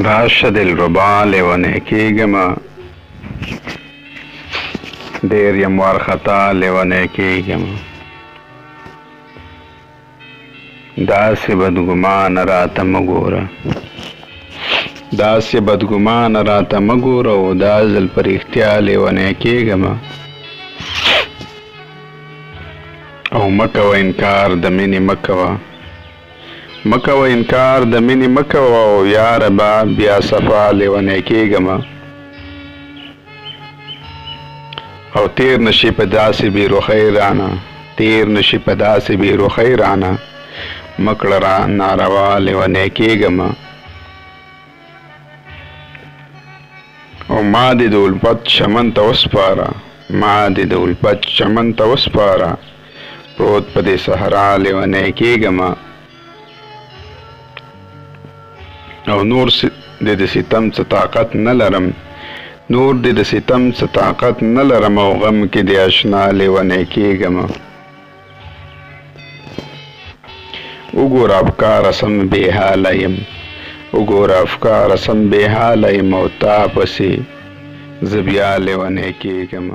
راشه دلربا لیونی کیږم، ډېر یم وارخطا لیونی کیږم. داسې بدګمانه راته مه ګوره، داسې بدګمانه راته مه ګوره او دا ځل په رښتیا لیونی کیږم. او مه کوه انکار د مینې مه کوه، مه کوه انکار د مینې مه کوه او یاره بیا صفا لیونی کیږم. او تیر نشي په داسې بې رخۍ رانه، تیر نشي په داسې بې رخۍ رانه، مه کړه را ناروا لیونی کیږم. او ما دې د الفت چمن ته وسپاره، ما دې د الفت چمن ته وسپاره، پروت په دې صحرا لیونی کیږم. او نور دې د ستم څه طاقت نه لرم، نور دې د ستم څه طاقت نه لرم او غم کې دې اشنا لیونی کیږم. وګوره افکاره سم بې حاله یم، وګوره افکاره سم بې حاله یم او تا پسې زه بیا لیونی کیږم.